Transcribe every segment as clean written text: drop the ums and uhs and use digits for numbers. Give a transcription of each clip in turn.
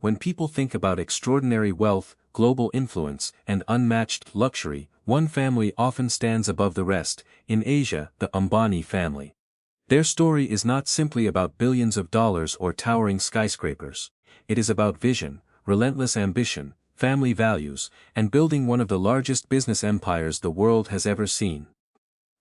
When people think about extraordinary wealth, global influence, and unmatched luxury, one family often stands above the rest. In Asia, the Ambani family. Their story is not simply about billions of dollars or towering skyscrapers. It is about vision, relentless ambition, family values, and building one of the largest business empires the world has ever seen.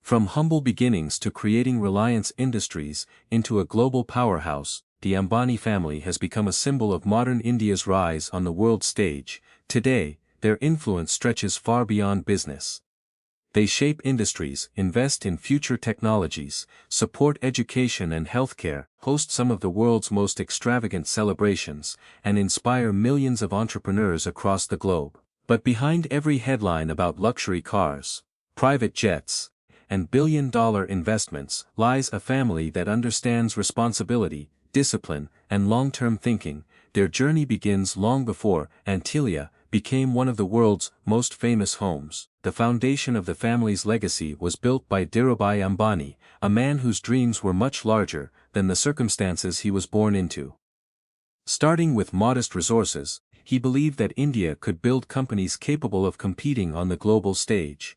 From humble beginnings to creating Reliance Industries into a global powerhouse, the Ambani family has become a symbol of modern India's rise on the world stage. Today, their influence stretches far beyond business. They shape industries, invest in future technologies, support education and healthcare, host some of the world's most extravagant celebrations, and inspire millions of entrepreneurs across the globe. But behind every headline about luxury cars, private jets, and billion-dollar investments lies a family that understands responsibility, discipline, and long-term thinking. Their journey begins long before Antilia became one of the world's most famous homes. The foundation of the family's legacy was built by Dhirubhai Ambani, a man whose dreams were much larger than the circumstances he was born into. Starting with modest resources, he believed that India could build companies capable of competing on the global stage.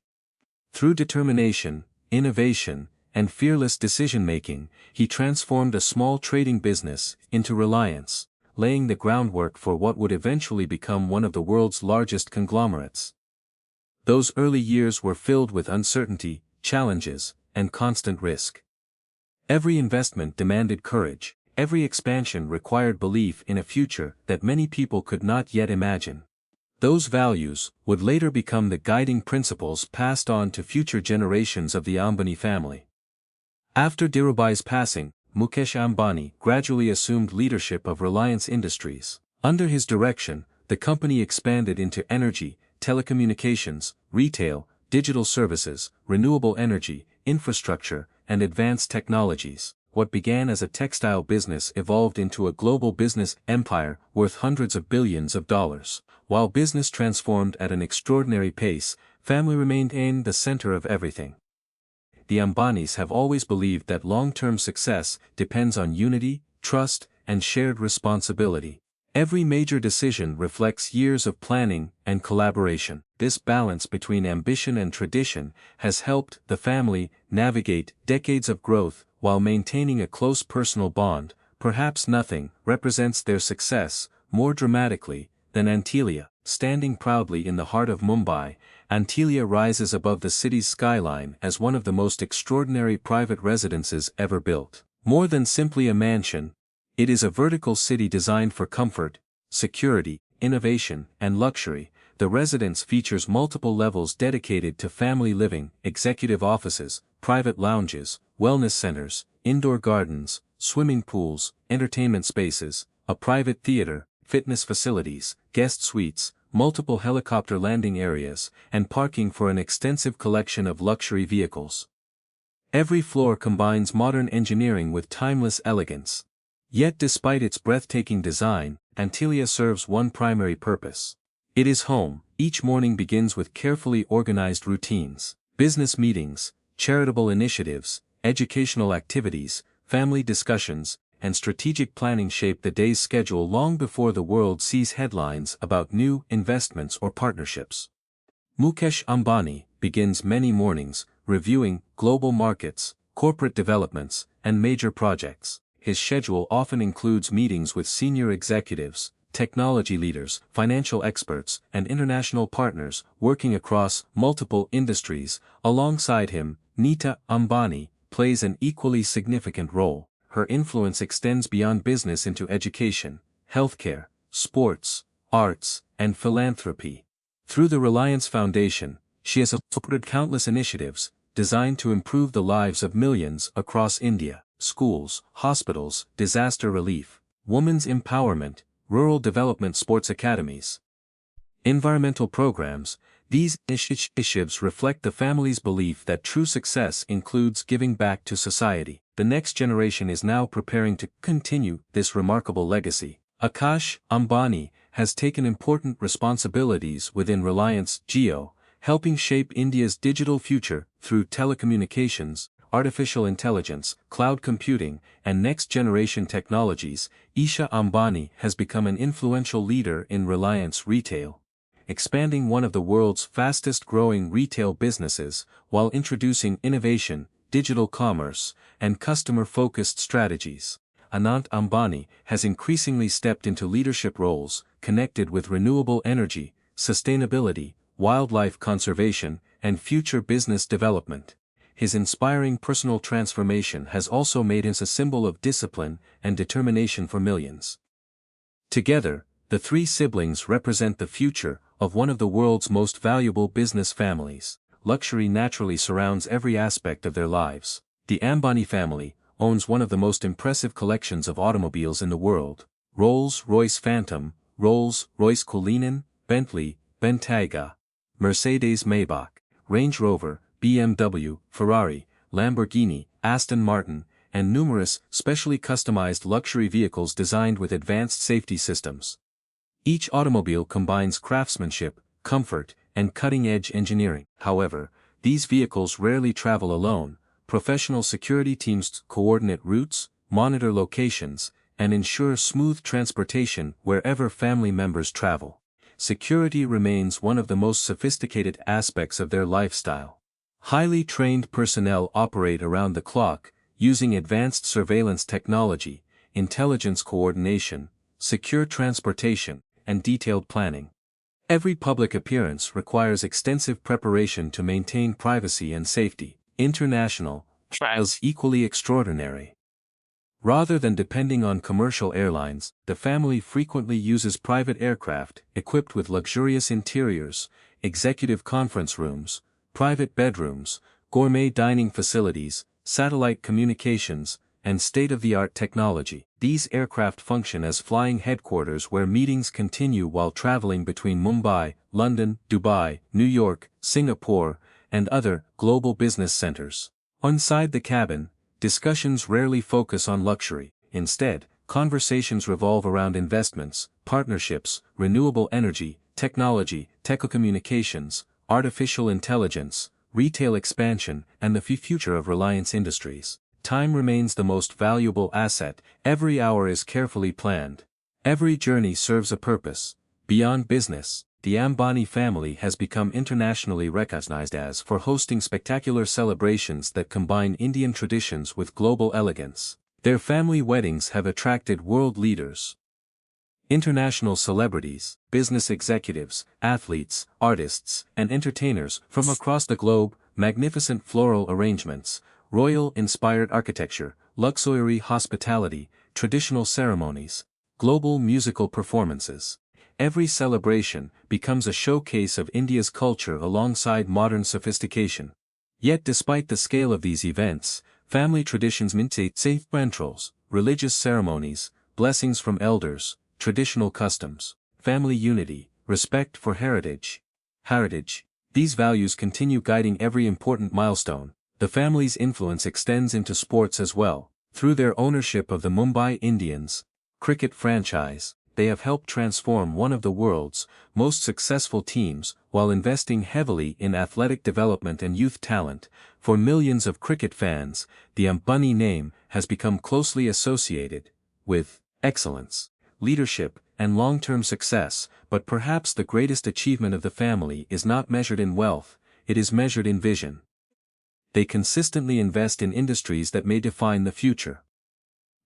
Through determination, innovation, and fearless decision-making, he transformed a small trading business into Reliance, laying the groundwork for what would eventually become one of the world's largest conglomerates. Those early years were filled with uncertainty, challenges, and constant risk. Every investment demanded courage, every expansion required belief in a future that many people could not yet imagine. Those values would later become the guiding principles passed on to future generations of the Ambani family. After Dhirubhai's passing, Mukesh Ambani gradually assumed leadership of Reliance Industries. Under his direction, the company expanded into energy, telecommunications, retail, digital services, renewable energy, infrastructure, and advanced technologies. What began as a textile business evolved into a global business empire worth hundreds of billions of dollars. While business transformed at an extraordinary pace, family remained in the center of everything. The Ambanis have always believed that long-term success depends on unity, trust, and shared responsibility. Every major decision reflects years of planning and collaboration. This balance between ambition and tradition has helped the family navigate decades of growth while maintaining a close personal bond. Perhaps nothing represents their success more dramatically than Antilia. Standing proudly in the heart of Mumbai, Antilia rises above the city's skyline as one of the most extraordinary private residences ever built. More than simply a mansion, it is a vertical city designed for comfort, security, innovation, and luxury. The residence features multiple levels dedicated to family living, executive offices, private lounges, wellness centers, indoor gardens, swimming pools, entertainment spaces, a private theater, fitness facilities, guest suites, multiple helicopter landing areas, and parking for an extensive collection of luxury vehicles. Every floor combines modern engineering with timeless elegance. Yet despite its breathtaking design, Antilia serves one primary purpose. It is home. Each morning begins with carefully organized routines. Business meetings, charitable initiatives, educational activities, family discussions, and strategic planning shape the day's schedule long before the world sees headlines about new investments or partnerships. Mukesh Ambani begins many mornings reviewing global markets, corporate developments, and major projects. His schedule often includes meetings with senior executives, technology leaders, financial experts, and international partners working across multiple industries. Alongside him, Nita Ambani plays an equally significant role. Her influence extends beyond business into education, healthcare, sports, arts, and philanthropy. Through the Reliance Foundation, she has supported countless initiatives designed to improve the lives of millions across India. Schools, hospitals, disaster relief, women's empowerment, rural development, sports academies, environmental programs. These initiatives reflect the family's belief that true success includes giving back to society. The next generation is now preparing to continue this remarkable legacy. Akash Ambani has taken important responsibilities within Reliance Jio, helping shape India's digital future through telecommunications, artificial intelligence, cloud computing, and next-generation technologies, Isha Ambani has become an influential leader in Reliance Retail, expanding one of the world's fastest-growing retail businesses while introducing innovation, digital commerce, and customer-focused strategies. Anant Ambani has increasingly stepped into leadership roles connected with renewable energy, sustainability, wildlife conservation, and future business development. His inspiring personal transformation has also made him a symbol of discipline and determination for millions. Together, the three siblings represent the future of one of the world's most valuable business families. Luxury naturally surrounds every aspect of their lives. The Ambani family owns one of the most impressive collections of automobiles in the world: Rolls-Royce Phantom, Rolls-Royce Cullinan, Bentley, Bentayga, Mercedes Maybach, Range Rover, BMW, Ferrari, Lamborghini, Aston Martin, and numerous specially customized luxury vehicles designed with advanced safety systems. Each automobile combines craftsmanship, comfort, and cutting-edge engineering. However, these vehicles rarely travel alone. Professional security teams coordinate routes, monitor locations, and ensure smooth transportation wherever family members travel. Security remains one of the most sophisticated aspects of their lifestyle. Highly trained personnel operate around the clock, using advanced surveillance technology, intelligence coordination, secure transportation, and detailed planning. Every public appearance requires extensive preparation to maintain privacy and safety. International trials equally extraordinary. Rather than depending on commercial airlines, the family frequently uses private aircraft equipped with luxurious interiors, executive conference rooms, private bedrooms, gourmet dining facilities, satellite communications, and state-of-the-art technology. These aircraft function as flying headquarters where meetings continue while traveling between Mumbai, London, Dubai, New York, Singapore, and other global business centers. Inside the cabin, discussions rarely focus on luxury. Instead, conversations revolve around investments, partnerships, renewable energy, technology, telecommunications, artificial intelligence, retail expansion, and the future of Reliance Industries. Time remains the most valuable asset. Every hour is carefully planned. Every journey serves a purpose. Beyond business, the Ambani family has become internationally recognized as for hosting spectacular celebrations that combine Indian traditions with global elegance. Their family weddings have attracted world leaders, international celebrities, business executives, athletes, artists, and entertainers from across the globe. Magnificent floral arrangements, royal-inspired architecture, luxury hospitality, traditional ceremonies, global musical performances. Every celebration becomes a showcase of India's culture alongside modern sophistication. Yet despite the scale of these events, family traditions maintain safe rituals, religious ceremonies, blessings from elders, traditional customs, family unity, respect for heritage. These values continue guiding every important milestone. The family's influence extends into sports as well. Through their ownership of the Mumbai Indians cricket franchise, they have helped transform one of the world's most successful teams while investing heavily in athletic development and youth talent. For millions of cricket fans, the Ambani name has become closely associated with excellence, leadership, and long-term success, but perhaps the greatest achievement of the family is not measured in wealth, it is measured in vision. They consistently invest in industries that may define the future.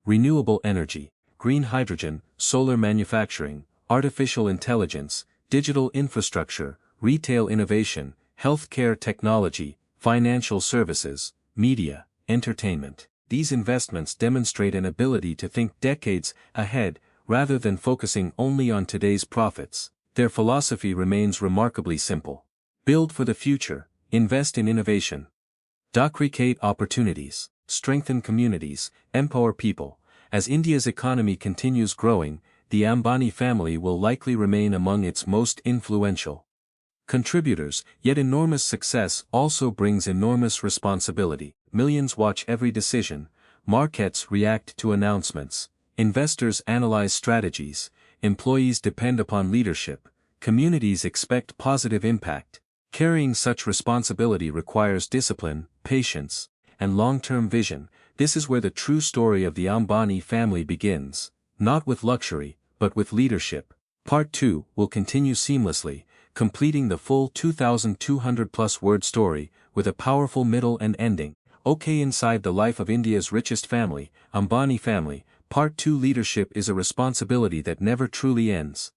Renewable energy, green hydrogen, solar manufacturing, artificial intelligence, digital infrastructure, retail innovation, healthcare technology, financial services, media, entertainment. These investments demonstrate an ability to think decades ahead, rather than focusing only on today's profits. Their philosophy remains remarkably simple. Build for the future, invest in innovation. Create opportunities, strengthen communities, empower people. As India's economy continues growing, the Ambani family will likely remain among its most influential contributors, yet enormous success also brings enormous responsibility. Millions watch every decision, markets react to announcements, investors analyze strategies, employees depend upon leadership, communities expect positive impact. Carrying such responsibility requires discipline, patience, and long-term vision. This is where the true story of the Ambani family begins, not with luxury, but with leadership. Part 2 will continue seamlessly, completing the full 2,200+ word story, with a powerful middle and ending. Okay, inside the life of India's richest family, Ambani family, Part 2. Leadership is a responsibility that never truly ends.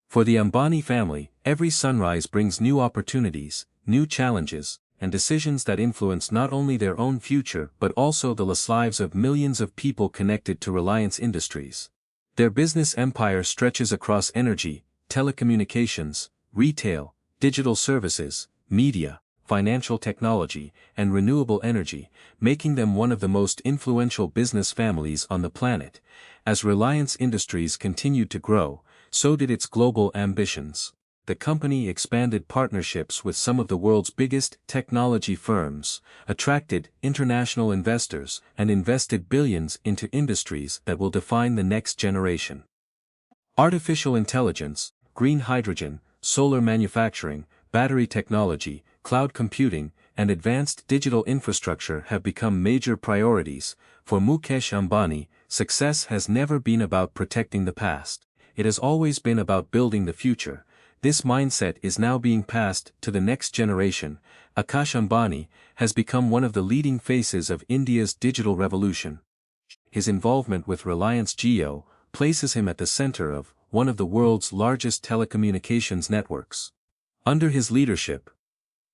For the Ambani family, every sunrise brings new opportunities, new challenges, and decisions that influence not only their own future but also the lives of millions of people connected to Reliance Industries. Their business empire stretches across energy, telecommunications, retail, digital services, media, financial technology, and renewable energy, making them one of the most influential business families on the planet. As Reliance Industries continued to grow, so did its global ambitions. The company expanded partnerships with some of the world's biggest technology firms, attracted international investors, and invested billions into industries that will define the next generation. Artificial intelligence, green hydrogen, solar manufacturing, battery technology, cloud computing, and advanced digital infrastructure have become major priorities. For Mukesh Ambani, success has never been about protecting the past. It has always been about building the future. This mindset is now being passed to the next generation. Akash Ambani has become one of the leading faces of India's digital revolution. His involvement with Reliance Jio places him at the center of one of the world's largest telecommunications networks. Under his leadership,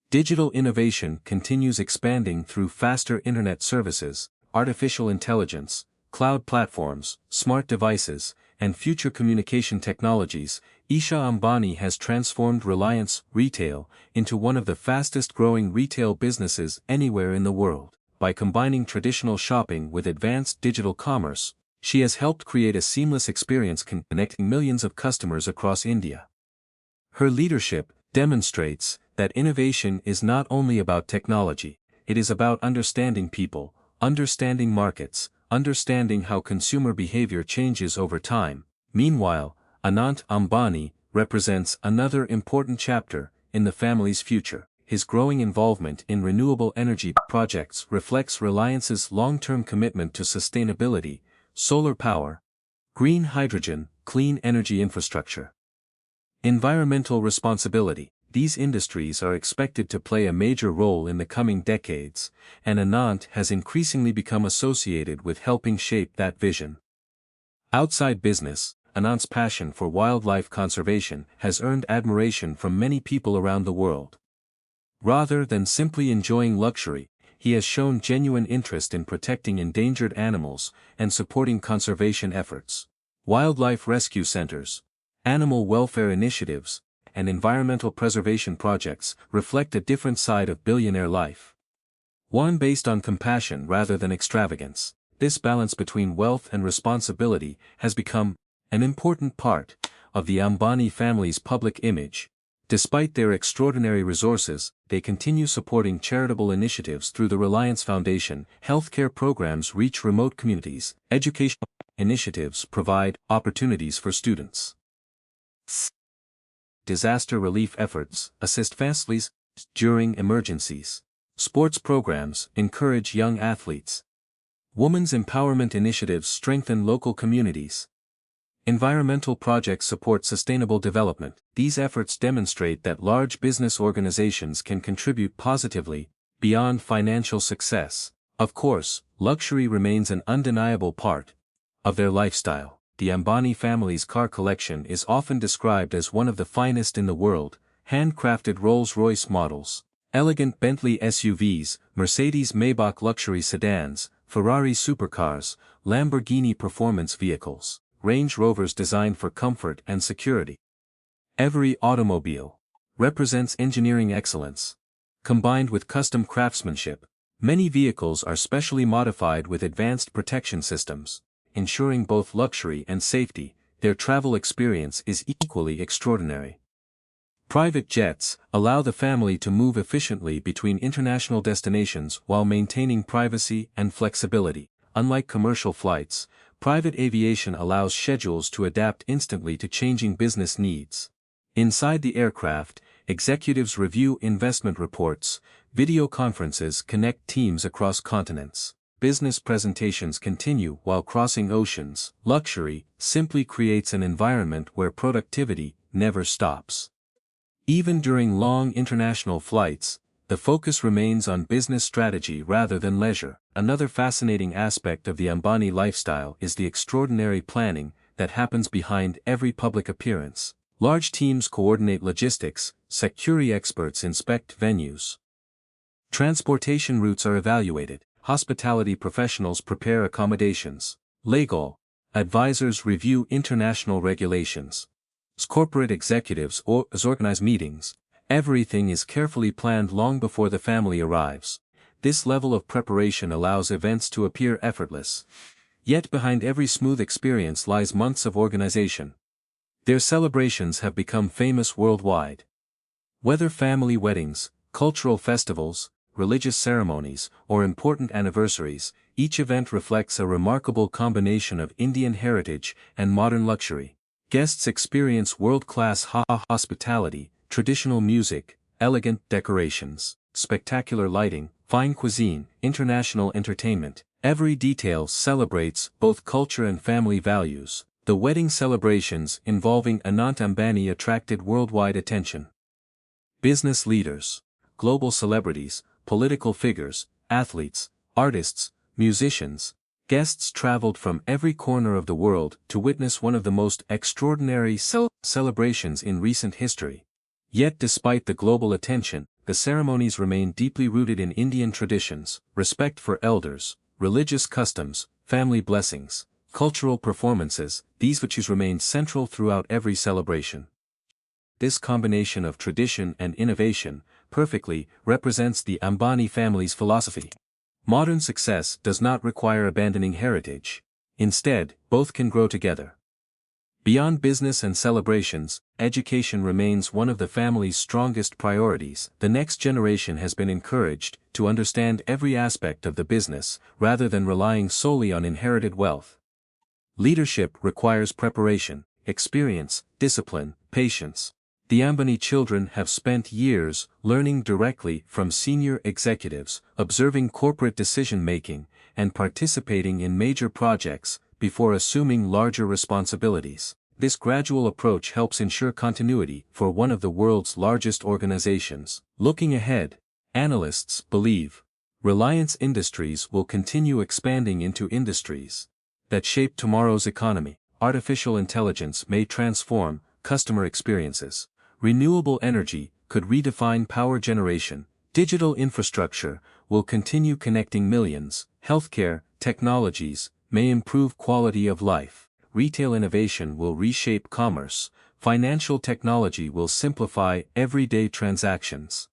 digital innovation continues expanding through faster internet services, artificial intelligence, cloud platforms, smart devices, and future communication technologies. Isha Ambani has transformed Reliance Retail into one of the fastest-growing retail businesses anywhere in the world. By combining traditional shopping with advanced digital commerce, she has helped create a seamless experience connecting millions of customers across India. Her leadership demonstrates that innovation is not only about technology, it is about understanding people, understanding markets, understanding how consumer behavior changes over time. Meanwhile, Anant Ambani represents another important chapter in the family's future. His growing involvement in renewable energy projects reflects Reliance's long-term commitment to sustainability, solar power, green hydrogen, clean energy infrastructure. Environmental responsibility. These industries are expected to play a major role in the coming decades, and Anant has increasingly become associated with helping shape that vision. Outside business, Anant's passion for wildlife conservation has earned admiration from many people around the world. Rather than simply enjoying luxury, he has shown genuine interest in protecting endangered animals and supporting conservation efforts. Wildlife rescue centers, animal welfare initiatives, and environmental preservation projects reflect a different side of billionaire life. One based on compassion rather than extravagance. This balance between wealth and responsibility has become an important part of the Ambani family's public image. Despite their extraordinary resources, they continue supporting charitable initiatives through the Reliance Foundation. Healthcare programs reach remote communities. Educational initiatives provide opportunities for students. Disaster relief efforts assist families during emergencies. Sports programs encourage young athletes. Women's empowerment initiatives strengthen local communities. Environmental projects support sustainable development. These efforts demonstrate that large business organizations can contribute positively beyond financial success. Of course, luxury remains an undeniable part of their lifestyle. The Ambani family's car collection is often described as one of the finest in the world. Handcrafted Rolls-Royce models, elegant Bentley SUVs, Mercedes-Maybach luxury sedans, Ferrari supercars, Lamborghini performance vehicles, Range Rovers designed for comfort and security. Every automobile represents engineering excellence. Combined with custom craftsmanship, many vehicles are specially modified with advanced protection systems, ensuring both luxury and safety. Their travel experience is equally extraordinary. Private jets allow the family to move efficiently between international destinations while maintaining privacy and flexibility. Unlike commercial flights, private aviation allows schedules to adapt instantly to changing business needs. Inside the aircraft, executives review investment reports, Video conferences connect teams across continents. Business presentations continue while crossing oceans. Luxury simply creates an environment where productivity never stops. Even during long international flights, the focus remains on business strategy rather than leisure. Another fascinating aspect of the Ambani lifestyle is the extraordinary planning that happens behind every public appearance. Large teams coordinate logistics, security experts inspect venues. Transportation routes are evaluated, hospitality professionals prepare accommodations. Legal advisors review international regulations. Corporate executives organize meetings. Everything is carefully planned long before the family arrives. This level of preparation allows events to appear effortless. Yet behind every smooth experience lies months of organization. Their celebrations have become famous worldwide. Whether family weddings, cultural festivals, religious ceremonies, or important anniversaries, each event reflects a remarkable combination of Indian heritage and modern luxury. Guests experience world-class hospitality, traditional music, elegant decorations, spectacular lighting, fine cuisine, international entertainment. Every detail celebrates both culture and family values. The wedding celebrations involving Anant Ambani attracted worldwide attention. Business leaders, global celebrities, political figures, athletes, artists, musicians, guests traveled from every corner of the world to witness one of the most extraordinary celebrations in recent history. Yet despite the global attention, the ceremonies remain deeply rooted in Indian traditions, respect for elders, religious customs, family blessings, cultural performances. These virtues remain central throughout every celebration. This combination of tradition and innovation perfectly represents the Ambani family's philosophy. Modern success does not require abandoning heritage. Instead, both can grow together. Beyond business and celebrations, education remains one of the family's strongest priorities. The next generation has been encouraged to understand every aspect of the business rather than relying solely on inherited wealth. Leadership requires preparation, experience, discipline, patience. The Ambani children have spent years learning directly from senior executives, observing corporate decision-making, and participating in major projects before assuming larger responsibilities. This gradual approach helps ensure continuity for one of the world's largest organizations. Looking ahead, analysts believe Reliance Industries will continue expanding into industries that shape tomorrow's economy. Artificial intelligence may transform customer experiences. Renewable energy could redefine power generation. Digital infrastructure will continue connecting millions. Healthcare technologies may improve quality of life. Retail innovation will reshape commerce. Financial technology will simplify everyday transactions.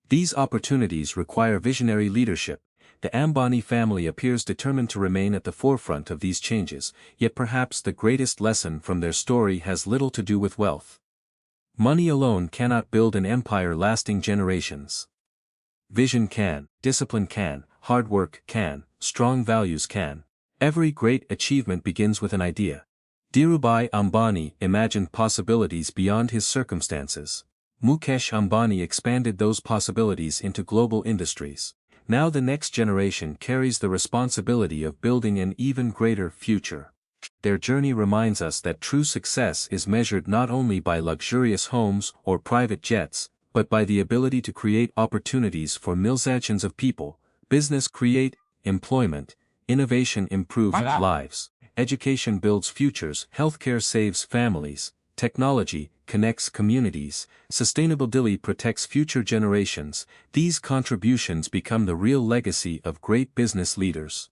These opportunities require visionary leadership. The Ambani family appears determined to remain at the forefront of these changes, yet perhaps the greatest lesson from their story has little to do with wealth. Money alone cannot build an empire lasting generations. Vision can, discipline can, hard work can, strong values can. Every great achievement begins with an idea. Dhirubhai Ambani imagined possibilities beyond his circumstances. Mukesh Ambani expanded those possibilities into global industries. Now the next generation carries the responsibility of building an even greater future. Their journey reminds us that true success is measured not only by luxurious homes or private jets, but by the ability to create opportunities for millions of people. Business create employment, innovation improve lives, education builds futures, healthcare saves families, technology connects communities, sustainability protects future generations. These contributions become the real legacy of great business leaders.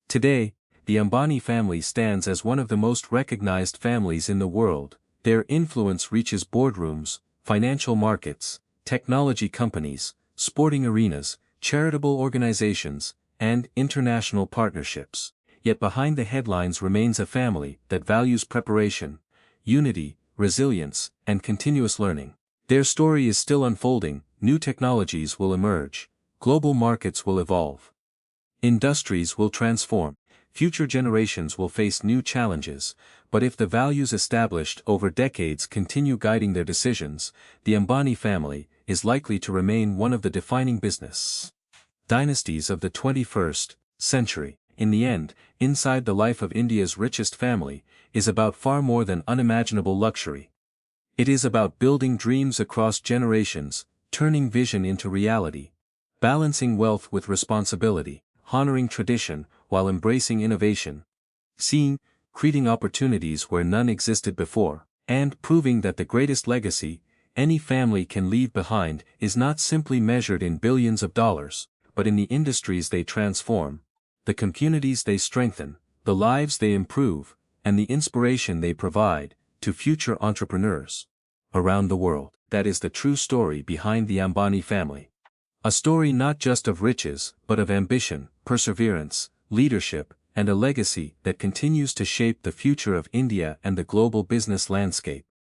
Today, the Ambani family stands as one of the most recognized families in the world. Their influence reaches boardrooms, financial markets, technology companies, sporting arenas, charitable organizations, and international partnerships. Yet behind the headlines remains a family that values preparation, unity, resilience, and continuous learning. Their story is still unfolding. New technologies will emerge, global markets will evolve, industries will transform. Future generations will face new challenges, but if the values established over decades continue guiding their decisions, the Ambani family is likely to remain one of the defining business dynasties of the 21st century. In the end, inside the life of India's richest family, is about far more than unimaginable luxury. It is about building dreams across generations, turning vision into reality, balancing wealth with responsibility, honoring tradition while embracing innovation, creating opportunities where none existed before, and proving that the greatest legacy any family can leave behind is not simply measured in billions of dollars, but in the industries they transform, the communities they strengthen, the lives they improve, and the inspiration they provide to future entrepreneurs around the world. That is the true story behind the Ambani family. A story not just of riches, but of ambition, perseverance, leadership, and a legacy that continues to shape the future of India and the global business landscape.